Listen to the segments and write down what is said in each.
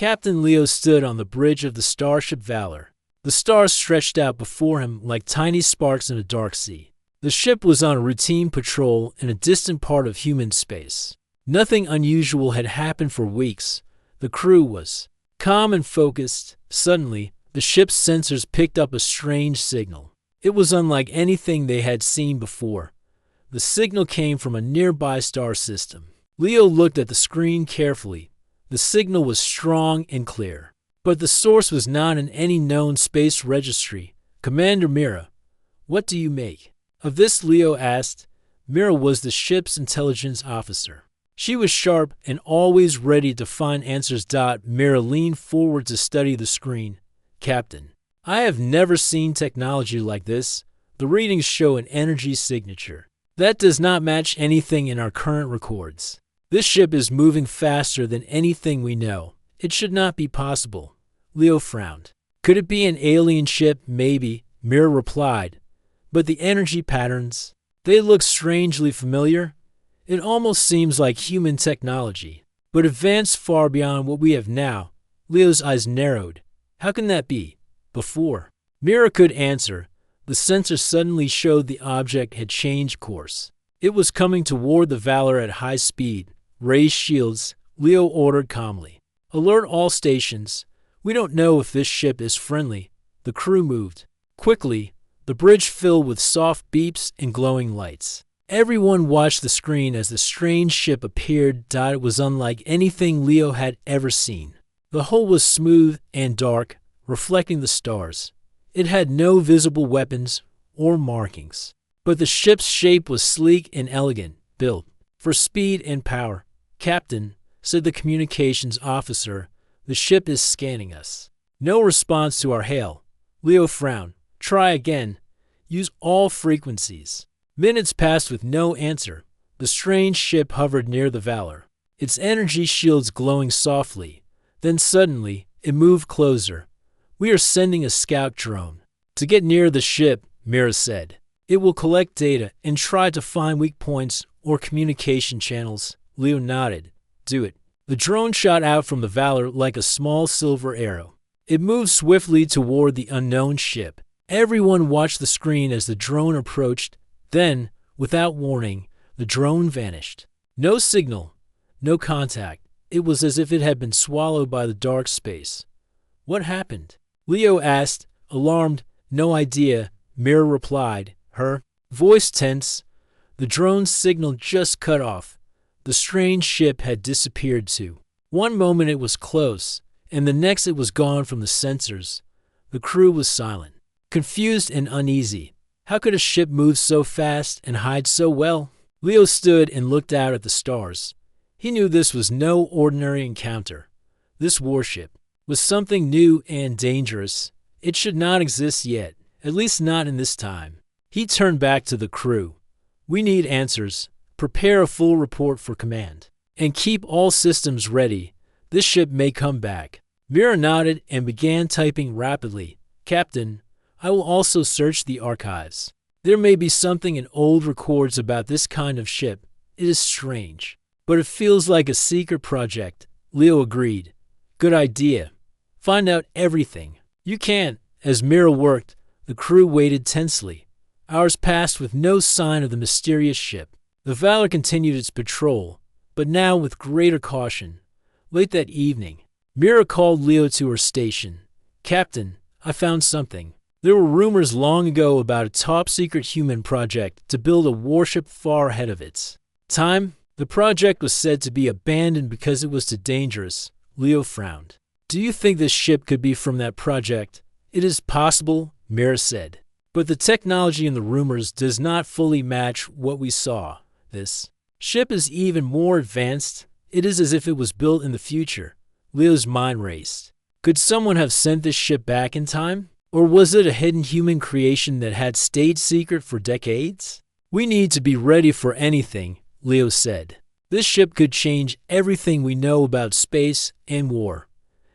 Captain Leo stood on the bridge of the starship Valor. The stars stretched out before him like tiny sparks in a dark sea. The ship was on a routine patrol in a distant part of human space. Nothing unusual had happened for weeks. The crew was calm and focused. Suddenly, the ship's sensors picked up a strange signal. It was unlike anything they had seen before. The signal came from a nearby star system. Leo looked at the screen carefully. The signal was strong and clear. But the source was not in any known space registry. "Commander Mira, what do you make of this?" Leo asked. Mira was the ship's intelligence officer. She was sharp and always ready to find answers. Mira leaned forward to study the screen. "Captain, I have never seen technology like this. The readings show an energy signature that does not match anything in our current records. This ship is moving faster than anything we know. It should not be possible." Leo frowned. "Could it be an alien ship? Maybe," Mira replied. "But the energy patterns, they look strangely familiar. It almost seems like human technology, but advanced far beyond what we have now." Leo's eyes narrowed. "How can that be? Before?" Mira could answer. The sensor suddenly showed the object had changed course. It was coming toward the Valor at high speed. "Raise shields," Leo ordered calmly. "Alert all stations. We don't know if this ship is friendly." The crew moved. Quickly, the bridge filled with soft beeps and glowing lights. Everyone watched the screen as the strange ship appeared. It was unlike anything Leo had ever seen. The hull was smooth and dark, reflecting the stars. It had no visible weapons or markings. But the ship's shape was sleek and elegant, built for speed and power. "Captain," said the communications officer, "the ship is scanning us." No response to our hail. Leo frowned. "Try again. Use all frequencies." Minutes passed with no answer. The strange ship hovered near the Valor, its energy shields glowing softly. Then suddenly, it moved closer. "We are sending a scout drone to get near the ship," Mira said. "It will collect data and try to find weak points or communication channels." Leo nodded. "Do it." The drone shot out from the Valor like a small silver arrow. It moved swiftly toward the unknown ship. Everyone watched the screen as the drone approached. Then, without warning, the drone vanished. No signal, no contact. It was as if it had been swallowed by the dark space. "What happened?" Leo asked, alarmed. "No idea," Mira replied, her voice tense. The drone's signal just cut off. The strange ship had disappeared too. One moment it was close, and the next it was gone from the sensors. The crew was silent, confused and uneasy. How could a ship move so fast and hide so well? Leo stood and looked out at the stars. He knew this was no ordinary encounter. This warship was something new and dangerous. It should not exist yet, at least not in this time. He turned back to the crew. "We need answers. Prepare a full report for command. And keep all systems ready. This ship may come back." Mira nodded and began typing rapidly. "Captain, I will also search the archives. There may be something in old records about this kind of ship. It is strange, but it feels like a secret project." Leo agreed. "Good idea. Find out everything you can." As Mira worked, the crew waited tensely. Hours passed with no sign of the mysterious ship. The Valor continued its patrol, but now with greater caution. Late that evening, Mira called Leo to her station. "Captain, I found something. There were rumors long ago about a top-secret human project to build a warship far ahead of its time. The project was said to be abandoned because it was too dangerous." Leo frowned. "Do you think this ship could be from that project?" "It is possible," Mira said. "But the technology in the rumors does not fully match what we saw. This ship is even more advanced. It is as if it was built in the future." Leo's mind raced. Could someone have sent this ship back in time? Or was it a hidden human creation that had stayed secret for decades? "We need to be ready for anything," Leo said. "This ship could change everything we know about space and war."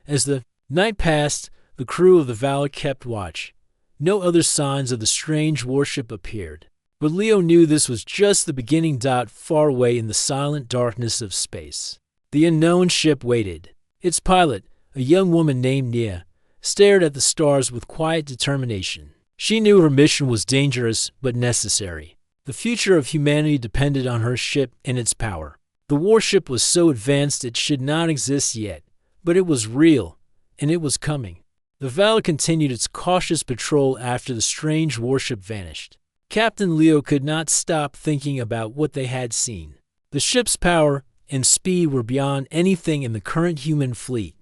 As the night passed, the crew of the Valor kept watch. No other signs of the strange warship appeared. But Leo knew this was just the beginning. Far away in the silent darkness of space, the unknown ship waited. Its pilot, a young woman named Nia, stared at the stars with quiet determination. She knew her mission was dangerous but necessary. The future of humanity depended on her ship and its power. The warship was so advanced it should not exist yet, but it was real, and it was coming. The Valor continued its cautious patrol after the strange warship vanished. Captain Leo could not stop thinking about what they had seen. The ship's power and speed were beyond anything in the current human fleet.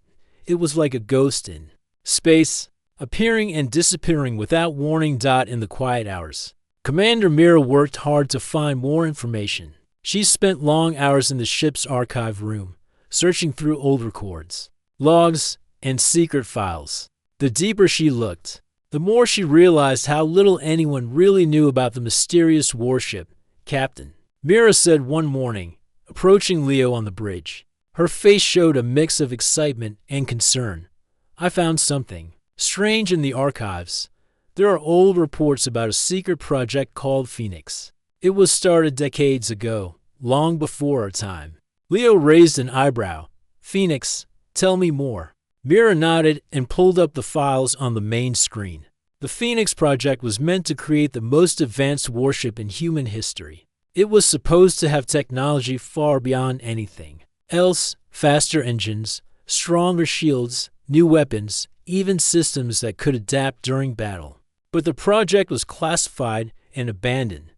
It was like a ghost in space, appearing and disappearing without warning. In the quiet hours, Commander Mira worked hard to find more information. She spent long hours in the ship's archive room, searching through old records, logs, and secret files. The deeper she looked, the more she realized how little anyone really knew about the mysterious warship. Captain, Mira said one morning, approaching Leo on the bridge. Her face showed a mix of excitement and concern. I found something strange in the archives. There are old reports about a secret project called Phoenix. It was started decades ago, long before our time. Leo raised an eyebrow. Phoenix, tell me more. Mira nodded and pulled up the files on the main screen. The Phoenix project was meant to create the most advanced warship in human history. It was supposed to have technology far beyond anything else: faster engines, stronger shields, new weapons, even systems that could adapt during battle. But the project was classified and abandoned.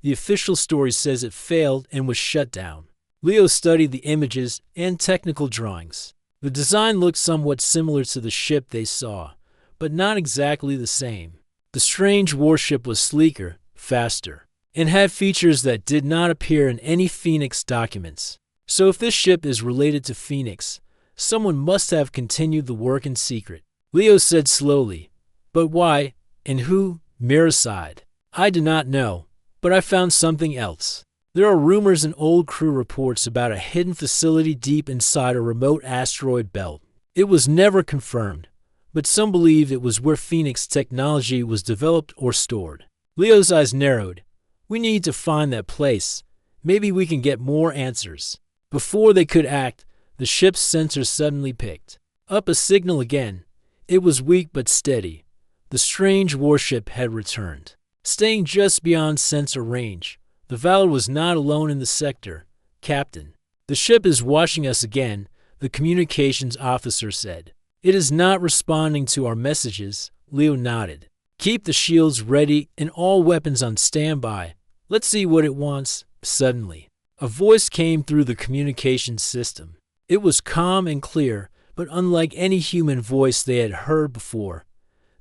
The official story says it failed and was shut down. Leo studied the images and technical drawings. The design looked somewhat similar to the ship they saw, but not exactly the same. The strange warship was sleeker, faster, and had features that did not appear in any Phoenix documents. So if this ship is related to Phoenix, someone must have continued the work in secret. Leo said slowly, but why and who? Mira sighed. I do not know, but I found something else. There are rumors and old crew reports about a hidden facility deep inside a remote asteroid belt. It was never confirmed, but some believe it was where Phoenix technology was developed or stored. Leo's eyes narrowed. We need to find that place. Maybe we can get more answers. Before they could act, the ship's sensors suddenly picked up a signal again. It was weak but steady. The strange warship had returned. Staying just beyond sensor range, the Valor was not alone in the sector. Captain, the ship is watching us again, the communications officer said. It is not responding to our messages. Leo nodded. Keep the shields ready and all weapons on standby. Let's see what it wants. Suddenly, a voice came through the communications system. It was calm and clear, but unlike any human voice they had heard before.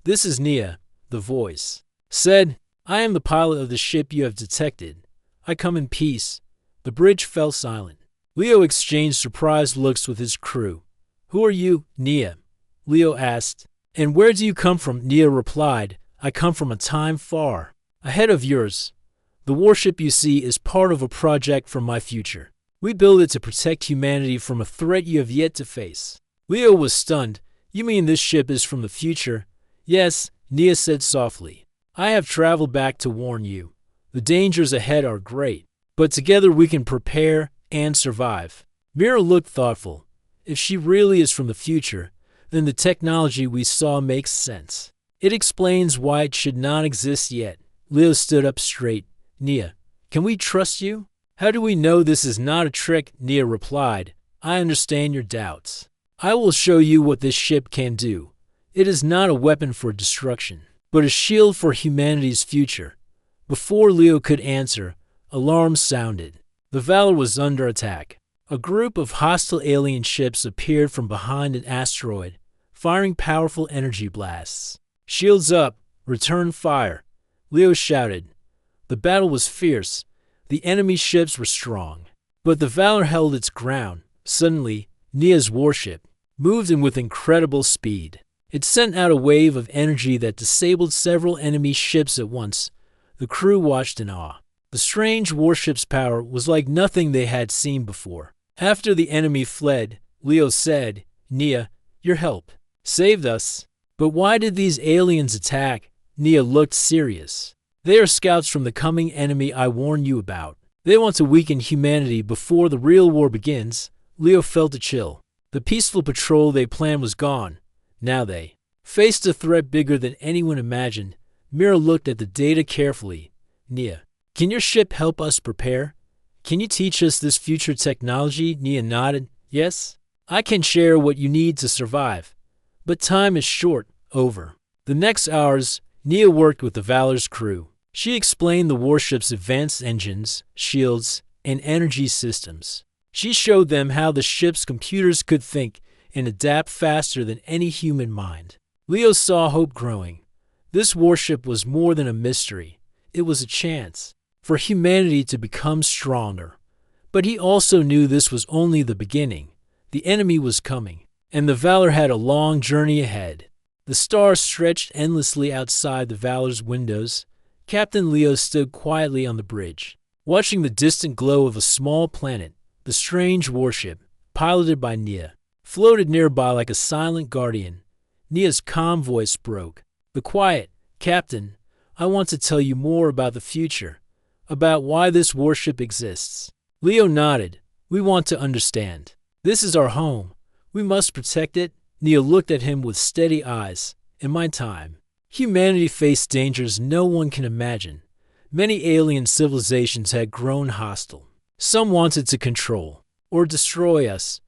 This is Nia, the voice said. I am the pilot of the ship you have detected. I come in peace. The bridge fell silent. Leo exchanged surprised looks with his crew. Who are you, Nia? Leo asked. And where do you come from? Nia replied. I come from a time far ahead of yours. The warship you see is part of a project from my future. We build it to protect humanity from a threat you have yet to face. Leo was stunned. You mean this ship is from the future? Yes, Nia said softly. I have traveled back to warn you. The dangers ahead are great, but together we can prepare and survive. Mira looked thoughtful. If she really is from the future, then the technology we saw makes sense. It explains why it should not exist yet. Leo stood up straight. Nia, can we trust you? How do we know this is not a trick? Nia replied. I understand your doubts. I will show you what this ship can do. It is not a weapon for destruction, but a shield for humanity's future. Before Leo could answer, alarms sounded. The Valor was under attack. A group of hostile alien ships appeared from behind an asteroid, firing powerful energy blasts. Shields up, return fire, Leo shouted. The battle was fierce. The enemy ships were strong, but the Valor held its ground. Suddenly, Nia's warship moved in with incredible speed. It sent out a wave of energy that disabled several enemy ships at once. The crew watched in awe. The strange warship's power was like nothing they had seen before. After the enemy fled, Leo said, Nia, your help saved us. But why did these aliens attack? Nia looked serious. They are scouts from the coming enemy I warned you about. They want to weaken humanity before the real war begins. Leo felt a chill. The peaceful patrol they planned was gone. Now they faced a threat bigger than anyone imagined. Mira looked at the data carefully. Nia, can your ship help us prepare? Can you teach us this future technology? Nia nodded. Yes, I can share what you need to survive. But time is short. Over the next hours, Nia worked with the Valor's crew. She explained the warship's advanced engines, shields, and energy systems. She showed them how the ship's computers could think and adapt faster than any human mind. Leo saw hope growing. This warship was more than a mystery. It was a chance for humanity to become stronger. But he also knew this was only the beginning. The enemy was coming, and the Valor had a long journey ahead. The stars stretched endlessly outside the Valor's windows. Captain Leo stood quietly on the bridge, watching the distant glow of a small planet. The strange warship, piloted by Nia, floated nearby like a silent guardian. Nia's calm voice broke. The quiet, Captain, I want to tell you more about the future, about why this warship exists. Leo nodded. We want to understand. This is our home. We must protect it. Nia looked at him with steady eyes. In my time, humanity faced dangers no one can imagine. Many alien civilizations had grown hostile. Some wanted to control or destroy us.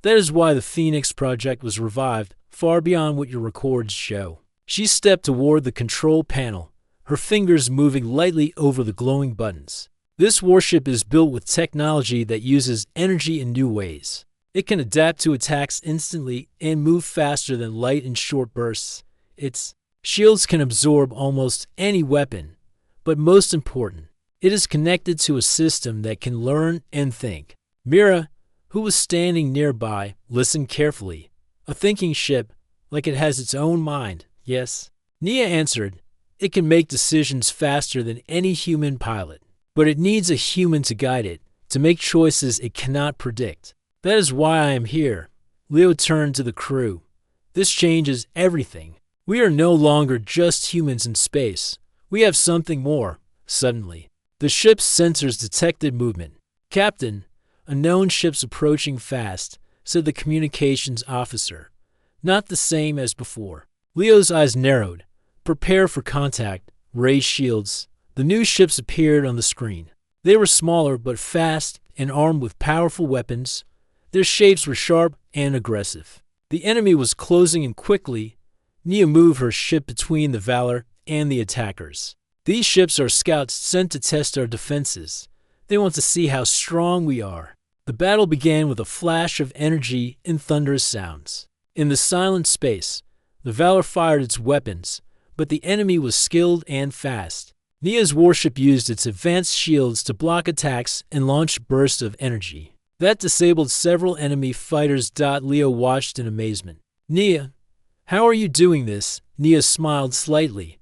That is why the Phoenix Project was revived, far beyond what your records show. She stepped toward the control panel, her fingers moving lightly over the glowing buttons. This warship is built with technology that uses energy in new ways. It can adapt to attacks instantly and move faster than light in short bursts. Its shields can absorb almost any weapon. But most important, it is connected to a system that can learn and think. Mira, who was standing nearby, listened carefully. A thinking ship, like it has its own mind, yes? Nia answered. It can make decisions faster than any human pilot. But it needs a human to guide it, to make choices it cannot predict. That is why I am here. Leo turned to the crew. This changes everything. We are no longer just humans in space. We have something more. Suddenly, the ship's sensors detected movement. Captain, a known ship's approaching fast, said the communications officer. Not the same as before. Leo's eyes narrowed. Prepare for contact. Raise shields. The new ships appeared on the screen. They were smaller but fast and armed with powerful weapons. Their shapes were sharp and aggressive. The enemy was closing in quickly. Nia moved her ship between the Valor and the attackers. These ships are scouts sent to test our defenses. They want to see how strong we are. The battle began with a flash of energy and thunderous sounds. In the silent space, the Valor fired its weapons, but the enemy was skilled and fast. Nia's warship used its advanced shields to block attacks and launch bursts of energy. That disabled several enemy fighters. Leo watched in amazement. Nia, how are you doing this? Nia smiled slightly.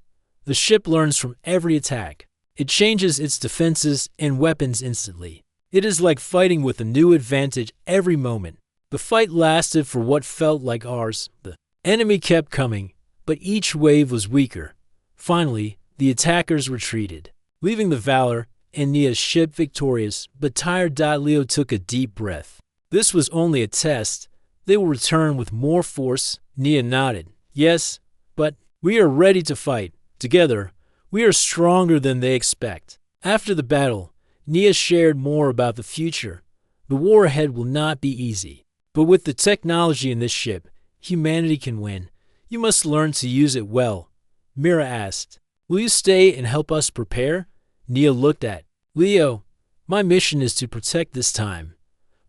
The ship learns from every attack. It changes its defenses and weapons instantly. It is like fighting with a new advantage every moment. The fight lasted for what felt like hours. The enemy kept coming, but each wave was weaker. Finally, the attackers retreated, leaving the Valor and Nia's ship victorious but tired. Leo took a deep breath. This was only a test. They will return with more force. Nia nodded. Yes, but we are ready to fight. Together, we are stronger than they expect. After the battle, Nia shared more about the future. The war ahead will not be easy. But with the technology in this ship, humanity can win. You must learn to use it well. Mira asked, will you stay and help us prepare? Nia looked at Leo. My mission is to protect this time.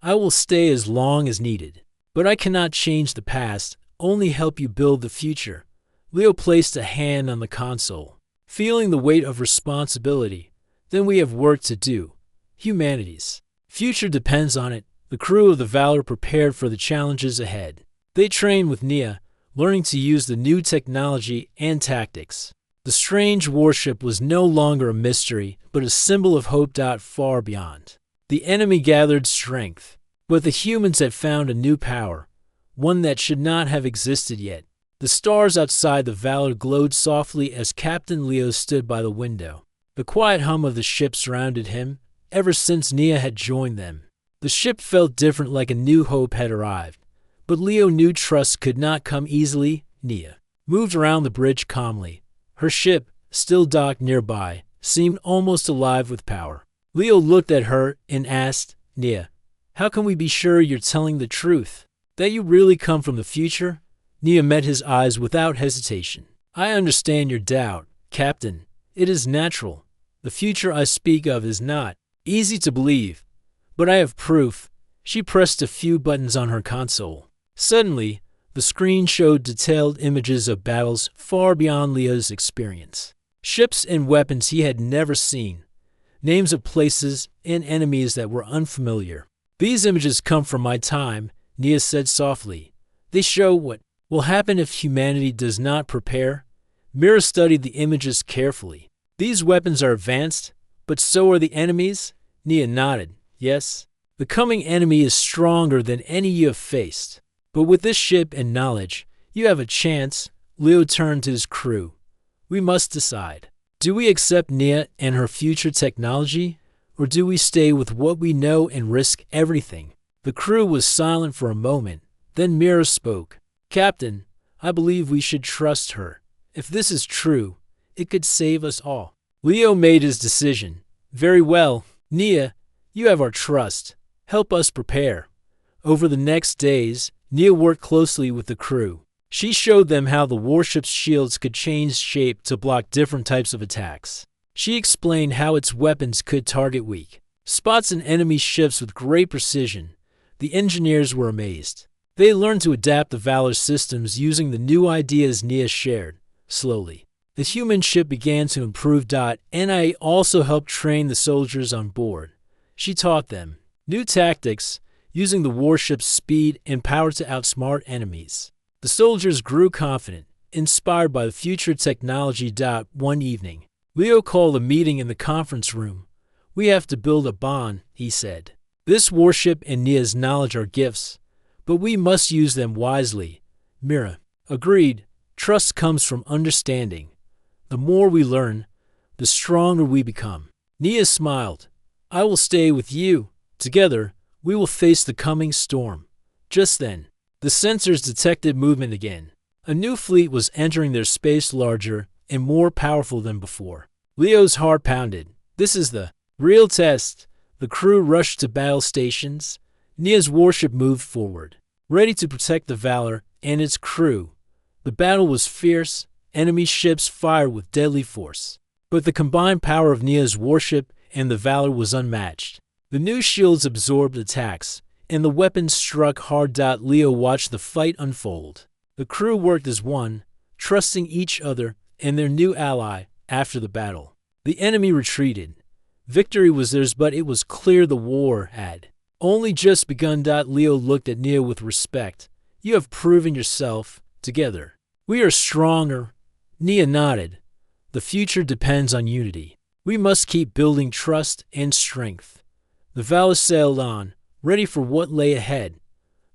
I will stay as long as needed. But I cannot change the past, only help you build the future. Leo placed a hand on the console, feeling the weight of responsibility. Then we have work to do. Humanity's future depends on it. The crew of the Valor prepared for the challenges ahead. They trained with Nia, learning to use the new technology and tactics. The strange warship was no longer a mystery, but a symbol of hope. Far beyond, the enemy gathered strength, but the humans had found a new power, one that should not have existed yet. The stars outside the Valor glowed softly as Captain Leo stood by the window. The quiet hum of the ship surrounded him. Ever since Nia had joined them, the ship felt different, like a new hope had arrived. But Leo knew trust could not come easily. Nia moved around the bridge calmly. Her ship, still docked nearby, seemed almost alive with power. Leo looked at her and asked, Nia, how can we be sure you're telling the truth? That you really come from the future? Nia met his eyes without hesitation. I understand your doubt, Captain. It is natural. The future I speak of is not easy to believe, but I have proof. She pressed a few buttons on her console. Suddenly, the screen showed detailed images of battles far beyond Leo's experience. Ships and weapons he had never seen. Names of places and enemies that were unfamiliar. These images come from my time, Nia said softly. They show what will happen if humanity does not prepare. Mira studied the images carefully. These weapons are advanced, but so are the enemies? Nia nodded. Yes. The coming enemy is stronger than any you have faced. But with this ship and knowledge, you have a chance. Leo turned to his crew. We must decide. Do we accept Nia and her future technology, or do we stay with what we know and risk everything? The crew was silent for a moment. Then Mira spoke. Captain, I believe we should trust her. If this is true, it could save us all. Leo made his decision. Very well, Nia, you have our trust. Help us prepare. Over the next days, Nia worked closely with the crew. She showed them how the warship's shields could change shape to block different types of attacks. She explained how its weapons could target weak spots in enemy ships with great precision. The engineers were amazed. They learned to adapt the Valor systems using the new ideas Nia shared. Slowly, the human ship began to improve. Nia also helped train the soldiers on board. She taught them new tactics, using the warship's speed and power to outsmart enemies. The soldiers grew confident, inspired by the future technology. One evening, Leo called a meeting in the conference room. We have to build a bond, he said. This warship and Nia's knowledge are gifts, but we must use them wisely. Mira agreed. Trust comes from understanding. The more we learn, the stronger we become. Nia smiled. I will stay with you. Together, we will face the coming storm. Just then, the sensors detected movement again. A new fleet was entering their space, larger and more powerful than before. Leo's heart pounded. This is the real test. The crew rushed to battle stations. Nia's warship moved forward, ready to protect the Valor and its crew. The battle was fierce. Enemy ships fired with deadly force. But the combined power of Nia's warship and the Valor was unmatched. The new shields absorbed attacks, and the weapons struck hard. Leo watched the fight unfold. The crew worked as one, trusting each other and their new ally. After the battle, the enemy retreated. Victory was theirs, but it was clear the war had only just begun. Leo looked at Nia with respect. You have proven yourself. Together, we are stronger. Nia nodded. The future depends on unity. We must keep building trust and strength. The Valor sailed on, ready for what lay ahead.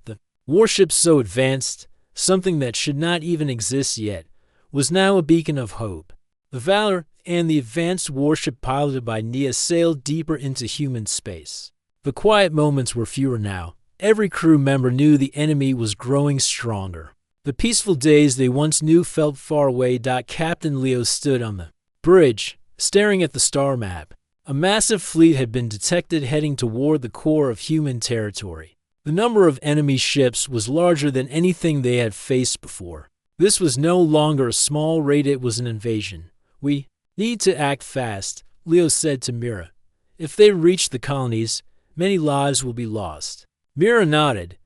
The warship, so advanced, something that should not even exist yet, was now a beacon of hope. The Valor and the advanced warship piloted by Nia sailed deeper into human space. The quiet moments were fewer now. Every crew member knew the enemy was growing stronger. The peaceful days they once knew felt far away. Captain Leo stood on the bridge, staring at the star map. A massive fleet had been detected heading toward the core of human territory. The number of enemy ships was larger than anything they had faced before. This was no longer a small raid, it was an invasion. We need to act fast, Leo said to Mira. If they reach the colonies, many lives will be lost. Mira nodded.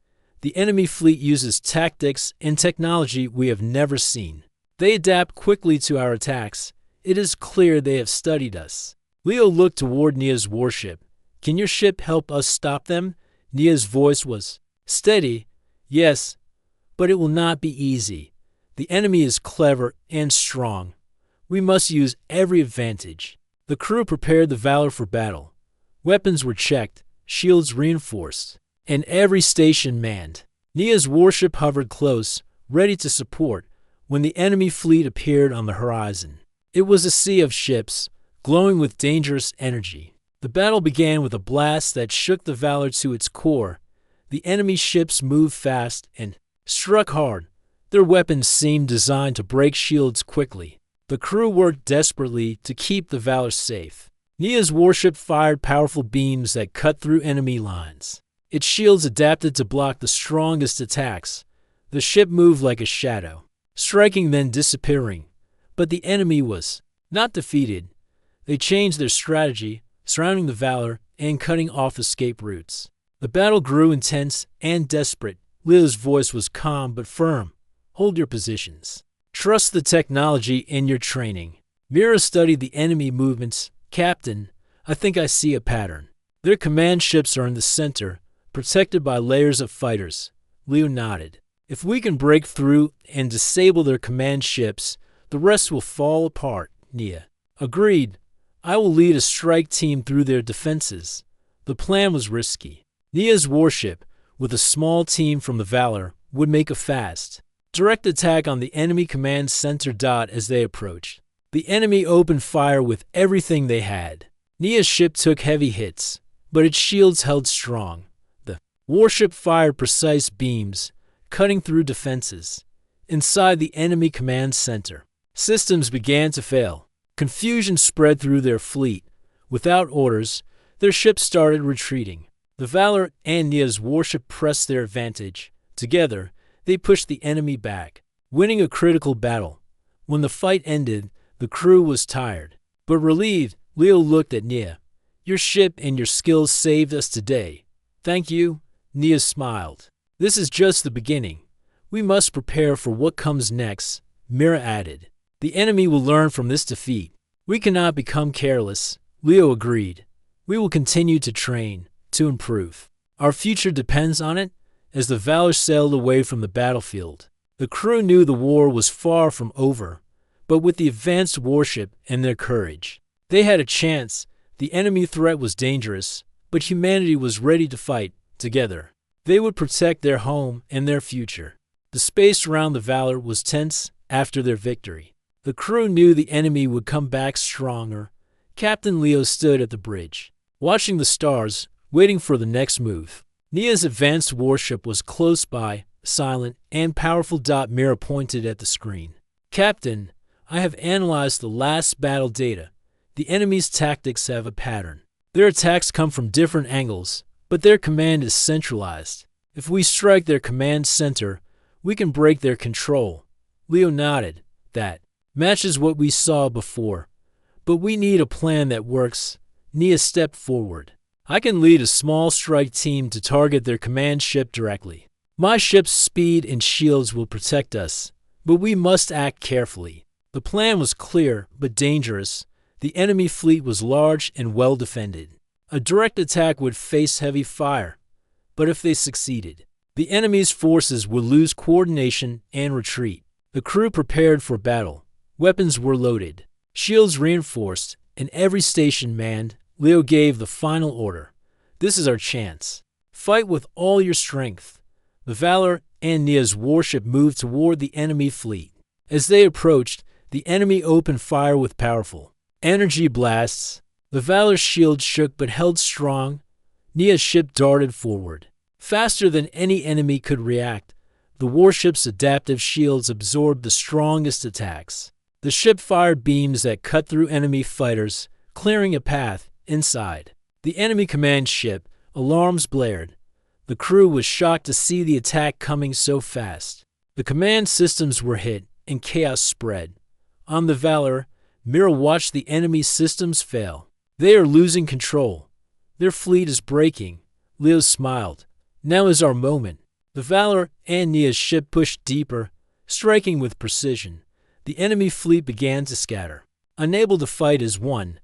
The enemy fleet uses tactics and technology we have never seen. They adapt quickly to our attacks. It is clear they have studied us. Leo looked toward Nia's warship. Can your ship help us stop them? Nia's voice was steady. Yes, but it will not be easy. The enemy is clever and strong. We must use every advantage. The crew prepared the Valor for battle. Weapons were checked, shields reinforced, and every station manned. Nia's warship hovered close, ready to support, when the enemy fleet appeared on the horizon. It was a sea of ships, glowing with dangerous energy. The battle began with a blast that shook the Valor to its core. The enemy ships moved fast and struck hard. Their weapons seemed designed to break shields quickly. The crew worked desperately to keep the Valor safe. Nia's warship fired powerful beams that cut through enemy lines. Its shields adapted to block the strongest attacks. The ship moved like a shadow, striking then disappearing. But the enemy was not defeated. They changed their strategy, surrounding the Valor and cutting off escape routes. The battle grew intense and desperate. Leo's voice was calm but firm. Hold your positions. Trust the technology in your training. Mira studied the enemy movements. Captain, I think I see a pattern. Their command ships are in the center, protected by layers of fighters. Leo nodded. If we can break through and disable their command ships, the rest will fall apart, Nia. Agreed. I will lead a strike team through their defenses. The plan was risky. Nia's warship, with a small team from the Valor, would make a fast, direct attack on the enemy command center as they approached. The enemy opened fire with everything they had. Nia's ship took heavy hits, but its shields held strong. The warship fired precise beams, cutting through defenses. Inside the enemy command center, systems began to fail. Confusion spread through their fleet. Without orders, their ships started retreating. The Valor and Nia's warship pressed their advantage. Together, they pushed the enemy back, winning a critical battle. When the fight ended, the crew was tired, but relieved. Leo looked at Nia. Your ship and your skills saved us today. Thank you. Nia smiled. This is just the beginning. We must prepare for what comes next, Mira added. The enemy will learn from this defeat. We cannot become careless. Leo agreed. We will continue to train, to improve. Our future depends on it. As the Valor sailed away from the battlefield, the crew knew the war was far from over. But with the advanced warship and their courage, they had a chance. The enemy threat was dangerous, but humanity was ready to fight together. They would protect their home and their future. The space around the Valor was tense after their victory. The crew knew the enemy would come back stronger. Captain Leo stood at the bridge, watching the stars, waiting for the next move. Nia's advanced warship was close by, silent and powerful. Mira pointed at the screen. Captain, I have analyzed the last battle data. The enemy's tactics have a pattern. Their attacks come from different angles, but their command is centralized. If we strike their command center, we can break their control. Leo nodded. That matches what we saw before. But we need a plan that works. Nia stepped forward. I can lead a small strike team to target their command ship directly. My ship's speed and shields will protect us, but we must act carefully. The plan was clear but dangerous. The enemy fleet was large and well defended. A direct attack would face heavy fire, but if they succeeded, the enemy's forces would lose coordination and retreat. The crew prepared for battle. Weapons were loaded, shields reinforced, and every station manned. Leo gave the final order. This is our chance. Fight with all your strength. The Valor and Nia's warship moved toward the enemy fleet. As they approached, the enemy opened fire with powerful energy blasts. The Valor's shield shook but held strong. Nia's ship darted forward, faster than any enemy could react. The warship's adaptive shields absorbed the strongest attacks. The ship fired beams that cut through enemy fighters, clearing a path inside. The enemy command ship, alarms blared. The crew was shocked to see the attack coming so fast. The command systems were hit, and chaos spread. On the Valor, Mira watched the enemy systems fail. They are losing control. Their fleet is breaking. Leo smiled. Now is our moment. The Valor and Nia's ship pushed deeper, striking with precision. The enemy fleet began to scatter. Unable to fight as one,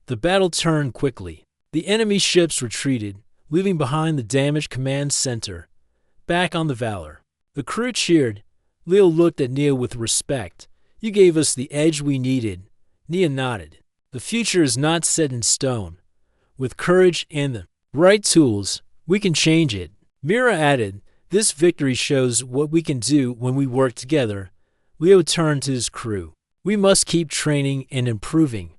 the battle turned quickly. The enemy ships retreated, leaving behind the damaged command center. Back on the Valor, the crew cheered. Leo looked at Nia with respect. You gave us the edge we needed. Nia nodded. The future is not set in stone. With courage and the right tools, we can change it. Mira added, this victory shows what we can do when we work together. Leo turned to his crew. We must keep training and improving.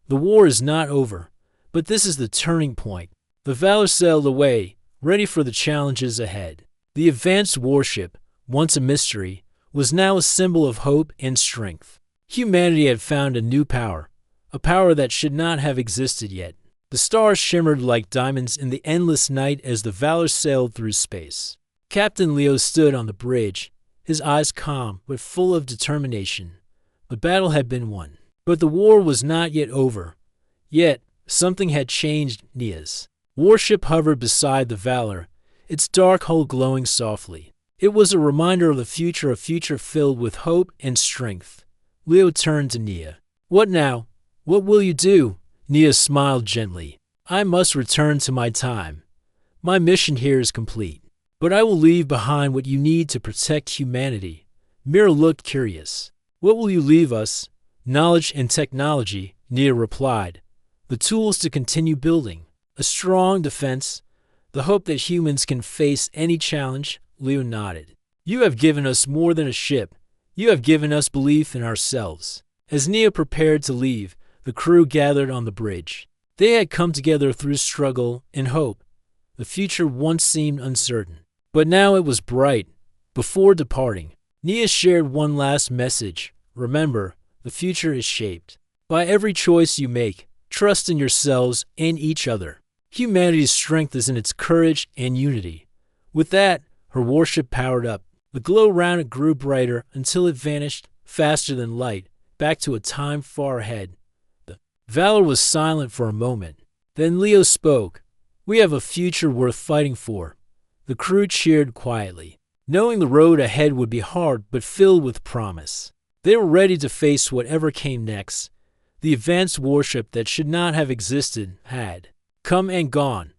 The war is not over, but this is the turning point. The Valor sailed away, ready for the challenges ahead. The advanced warship, once a mystery, was now a symbol of hope and strength. Humanity had found a new power, a power that should not have existed yet. The stars shimmered like diamonds in the endless night as the Valor sailed through space. Captain Leo stood on the bridge, his eyes calm but full of determination. The battle had been won, but the war was not yet over. Yet, something had changed. Nia's warship hovered beside the Valor, its dark hull glowing softly. It was a reminder of the future, a future filled with hope and strength. Leo turned to Nia. "What now? What will you do?" Nia smiled gently. "I must return to my time. My mission here is complete. But I will leave behind what you need to protect humanity." Mira looked curious. "What will you leave us?" "Knowledge and technology," Nia replied. "The tools to continue building. A strong defense. The hope that humans can face any challenge." Leo nodded. "You have given us more than a ship. You have given us belief in ourselves." As Nia prepared to leave, the crew gathered on the bridge. They had come together through struggle and hope. The future once seemed uncertain, but now it was bright. Before departing, Nia shared one last message. "Remember, the future is shaped by every choice you make. Trust in yourselves and each other. Humanity's strength is in its courage and unity." With that, her warship powered up. The glow around it grew brighter until it vanished faster than light, back to a time far ahead. The Valor was silent for a moment. Then Leo spoke. "We have a future worth fighting for." The crew cheered quietly, knowing the road ahead would be hard but filled with promise. They were ready to face whatever came next. The advanced warship that should not have existed had come and gone,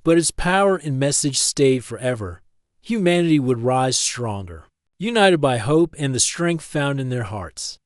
but its power and message stayed forever. Humanity would rise stronger, united by hope and the strength found in their hearts.